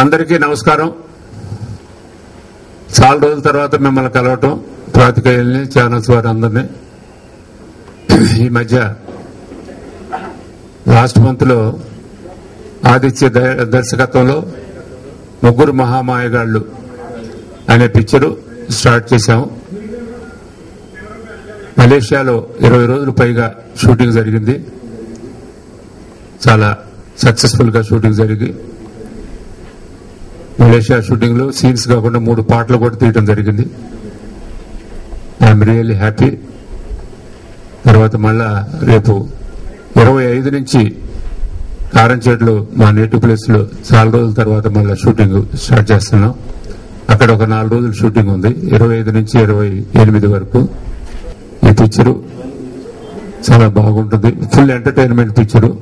అందరికీ నమస్కారం. చాలా రోజుల తర్వాత మిమ్మల్ని కలవటం, పాత్రికేయుల్ని, ఛానల్స్ వారు అందరినీ. ఈ మధ్య లాస్ట్ మంత్ లో ఆదిత్య దర్శకత్వంలో ముగ్గురు మహామాయగాళ్లు అనే పిక్చరు స్టార్ట్ చేశాము. మలేషియాలో 20 రోజులు పైగా షూటింగ్ జరిగింది. చాలా సక్సెస్ఫుల్ గా షూటింగ్ జరిగి, మలేషియా షూటింగ్ లో సీన్స్ కాకుండా 3 పాటలు కూడా తీయడం జరిగింది. I'm really happy. తర్వాత మళ్ళా రేపు 25 నుంచి కారంచేడులో మా నేటివ్ ప్లేస్ లో చాలా రోజుల తర్వాత మళ్ళీ షూటింగ్ స్టార్ట్ చేస్తున్నాం. అక్కడ ఒక 4 రోజులు షూటింగ్ ఉంది, 25 నుంచి 28 వరకు. ఈ పిక్చరు చాలా బాగుంటుంది, ఫుల్ ఎంటర్టైన్మెంట్ పిక్చరు.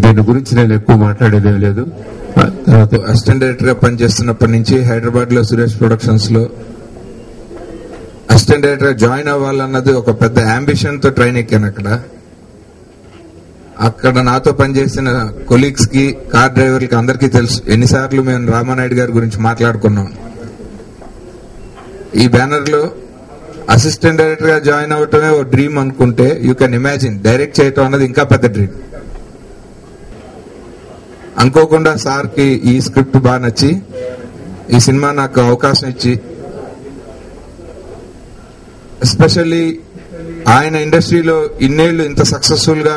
దీని గురించి నేను ఎక్కువ మాట్లాడేదేం లేదు. అసిస్టెంట్ డైరెక్టర్ గా పనిచేస్తున్నప్పటి నుంచి హైదరాబాద్ లో సురేష్ ప్రొడక్షన్స్ లో అసిస్టెంట్ డైరెక్టర్ గా జాయిన్ అవ్వాలన్నది ఒక పెద్ద అంబిషన్ తో ట్రైన్ ఎక్కాను. అక్కడ నాతో పనిచేసిన కొలీగ్స్ కి, కార్ డ్రైవర్లకి అందరికీ తెలుసు ఎన్నిసార్లు మేము రామానాయుడు గారి గురించి మాట్లాడుకున్నాం. ఈ బ్యానర్ లో అసిస్టెంట్ డైరెక్టర్ గా జాయిన్ అవ్వటమే ఓ డ్రీమ్ అనుకుంటే, యూ కెన్ ఇమాజిన్ డైరెక్ట్ చేయటం అన్నది ఇంకా పెద్ద డ్రీమ్. అనుకోకుండా సార్ కి ఈ స్క్రిప్ట్ బాగా నచ్చి ఈ సినిమా నాకు అవకాశం ఇచ్చి, ఎస్పెషల్లీ ఆయన ఇండస్ట్రీలో ఇన్నేళ్లు ఇంత సక్సెస్ఫుల్ గా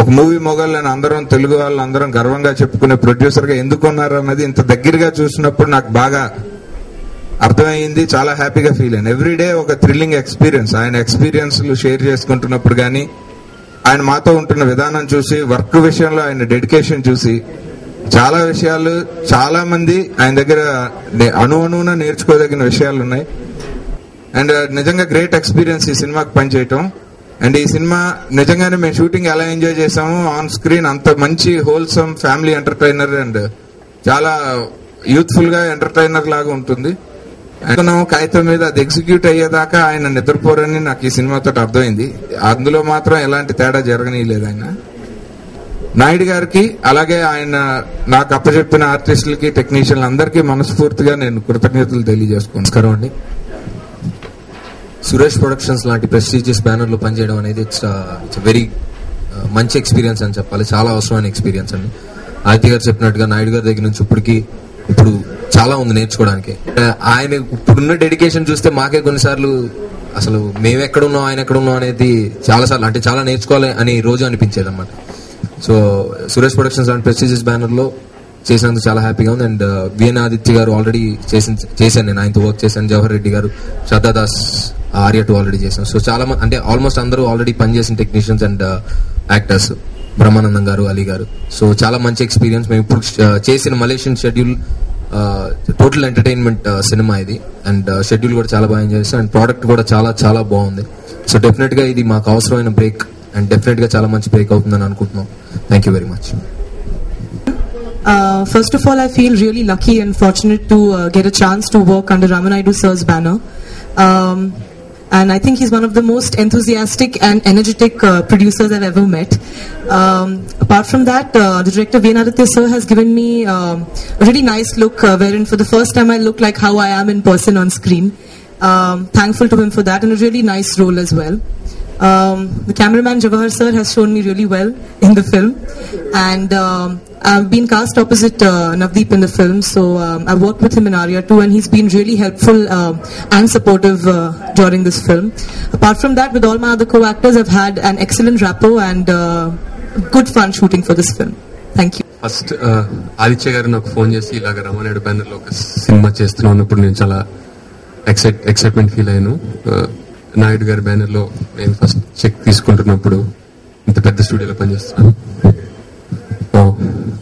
ఒక మూవీ మొగాళ్ళని అందరం తెలుగు వాళ్ళు అందరం గర్వంగా చెప్పుకునే ప్రొడ్యూసర్ గా ఎందుకున్నారు అన్నది ఇంత దగ్గరగా చూసినప్పుడు నాకు బాగా అర్థమైంది. చాలా హ్యాపీగా ఫీల్ అయ్యాను. ఎవ్రీడే ఒక థ్రిల్లింగ్ ఎక్స్పీరియన్స్. ఆయన ఎక్స్పీరియన్స్ షేర్ చేసుకుంటున్నప్పుడు కానీ, ఆయన మాతో ఉంటున్న విధానం చూసి, వర్క్ విషయంలో ఆయన డెడికేషన్ చూసి, చాలా విషయాలు చాలా మంది ఆయన దగ్గర అణువున నేర్చుకోదగిన విషయాలు ఉన్నాయి. అండ్ నిజంగా గ్రేట్ ఎక్స్పీరియన్స్ ఈ సినిమాకి పనిచేయటం. అండ్ ఈ సినిమా నిజంగానే మేము షూటింగ్ ఎలా ఎంజాయ్ చేసాము, ఆన్ స్క్రీన్ అంత మంచి హోల్సమ్ ఫ్యామిలీ ఎంటర్టైనర్ అండ్ చాలా యూత్ఫుల్ గా ఎంటర్టైనర్ లాగా ఉంటుంది. కాగితం మీద అది ఎగ్జిక్యూట్ అయ్యేదాకా ఆయన నిద్రపోరని నాకు ఈ సినిమాతో అర్థమైంది. అందులో మాత్రం ఎలాంటి తేడా జరగనీయలేదు ఆయన. నాయుడు గారికి, అలాగే ఆయన నాకు అప్పచెప్పిన ఆర్టిస్టులకి, టెక్నీషియన్లు అందరికీ మనస్ఫూర్తిగా నేను కృతజ్ఞతలు తెలియజేసుకున్నాను. నమస్కారం అండి. సురేష్ ప్రొడక్షన్స్ లాంటి ప్రెస్టీజియస్ బ్యానర్ లో పనిచేయడం అనేది ఇట్స్ వెరీ మంచి ఎక్స్పీరియన్స్ అని చెప్పాలి. చాలా అవసరమైన ఎక్స్పీరియన్స్ అండి. ఆదిత్య గారు చెప్పినట్టుగా నాయుడు గారి దగ్గర నుంచి ఇప్పుడు చాలా ఉంది నేర్చుకోవడానికి. ఆయన ఇప్పుడున్న డెడికేషన్ చూస్తే మాకే కొన్నిసార్లు అసలు మేము ఎక్కడున్నాం, ఆయన ఎక్కడున్నాం అనేది చాలాసార్లు అంటే చాలా నేర్చుకోవాలి అని రోజు అనిపించేది అనమాట. సో సురేష్ ప్రొడక్షన్స్ లాంటి ప్రెస్టీజియస్ బ్యానర్ లో చేసినందుకు చాలా హ్యాపీగా ఉంది. అండ్ విఎన్ ఆదిత్య గారు ఆల్రెడీ చేశాను, నేను ఆయనతో వర్క్ చేశాను. జవహర్ రెడ్డి గారు, శ్రద్ధాదాస్, ఆర్య 2 ఆల్రెడీ చేశాను. సో చాలా మంది అంటే ఆల్మోస్ట్ అందరూ ఆల్రెడీ పనిచేసిన టెక్నీషియన్స్ అండ్ యాక్టర్స్, బ్రహ్మానందం గారు, అలీ గారు. సో చాలా మంచి ఎక్స్పీరియన్స్. మేము ఇప్పుడు చేసిన Malaysian schedule total entertainment cinema ఇది. అండ్ షెడ్యూల్ కూడా చాలా బాగా ఎంజాయ్ చేస్తాం. అండ్ ప్రోడక్ట్ కూడా చాలా చాలా బాగుంది. సో డెఫినెట్ గా ఇది మాకు అవసరమైన బ్రేక్, అండ్ డెఫినెట్ గా చాలా మంచి బ్రేక్ అవుతుందని అనుకుంటున్నాం. Thank you very much. First of all, I feel really lucky and fortunate to get a chance to work under Ramanaidu sir's banner. And I think he's one of the most enthusiastic and energetic producers I've ever met. Apart from that, the director V.N. Aditya sir has given me a really nice look wherein for the first time I look like how I am in person on screen. Thankful to him for that, and a really nice role as well. The cameraman Jawahar sir has shown me really well in the film, and I've been cast opposite Navdeep in the film, so I've worked with him in Arya too, and he's been really helpful and supportive during this film. Apart from that, with all my other co-actors, I've had an excellent rapport and good fun shooting for this film. Thank you. First Aditya గారు నాకు phone చేసి ఇలాగ Ramanaidu banner లో ఒక cinema చేస్తున్నాను, ఇప్పుడు నేను చాలా ఎక్సైట్మెంట్ ఫీల్ అయ్యాను. నాయుడు గారి బ్యానర్ లో నేను ఫస్ట్ చెక్ తీసుకుంటున్నప్పుడు ఇంత పెద్ద స్టూడియోలో పనిచేస్తున్నాను.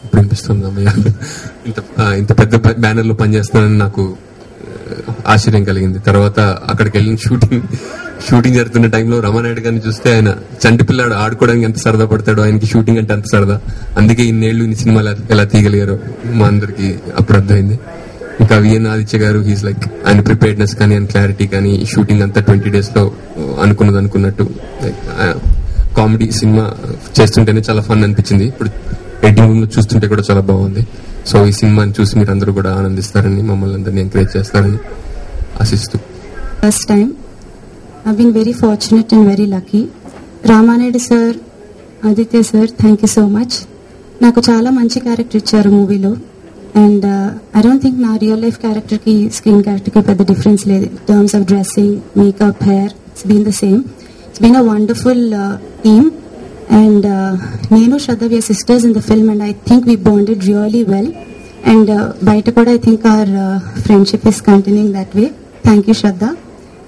ఇప్పుడు అనిపిస్తుంది అమ్మయ్య ఇంత పెద్ద బ్యానర్ లో పనిచేస్తున్నానని నాకు ఆశ్చర్యం కలిగింది. తర్వాత అక్కడికి వెళ్ళిన షూటింగ్ జరుగుతున్న టైంలో రామానాయుడు గారిని చూస్తే ఆయన చంటి పిల్లాడు, ఆడుకోవడానికి ఎంత సరదా పడతాడో, ఆయనకి షూటింగ్ అంటే అంత సరదా. అందుకే ఇన్నేళ్లు ఇన్ని సినిమాలు ఎలా తీయగలిగారో మా అందరికి అప్పుడు అర్థమైంది. ఇంకా విఎన్ ఆదిత్య గారు, హీస్ లైక్ ఆయన ప్రిపేర్డ్నెస్ కానీ, ఆయన క్లారిటీ కానీ, షూటింగ్ అంతా 20 days లో అనుకున్నట్టు కామెడీ సినిమా చేస్తుంటేనే చాలా ఫన్ అనిపించింది. ఇప్పుడు ఎడిటింగ్ రూమ్ లో చూస్తుంటే కూడా చాలా బాగుంది. సో ఈ సినిమాని చూసి మీరు అందరూ కూడా ఆనందిస్తారని, మమ్మల్ని అందరినీ ఎంకరేజ్ చేస్తారని ఆశిస్తూ. First time, I've been very fortunate and very lucky. Ramanaidu sir, Aditya sir, thank you so much. నాకు చాలా మంచి క్యారెక్టర్ ఇచ్చారు మూవీలో. అండ్ ఐ డోంట్ థింక్ నా రియల్ లైఫ్ క్యారెక్టర్కి స్క్రీన్ క్యారెక్టర్కి పెద్ద డిఫరెన్స్ లేదు. In terms of dressing, makeup, hair, it's been the same. It's been a wonderful team. And నేను Shraddha, we are sisters in the film and I think we bonded really well. And బయట కూడా I think our friendship is continuing that way. Thank you Shraddha.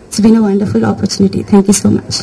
It's been a wonderful opportunity. Thank you so much.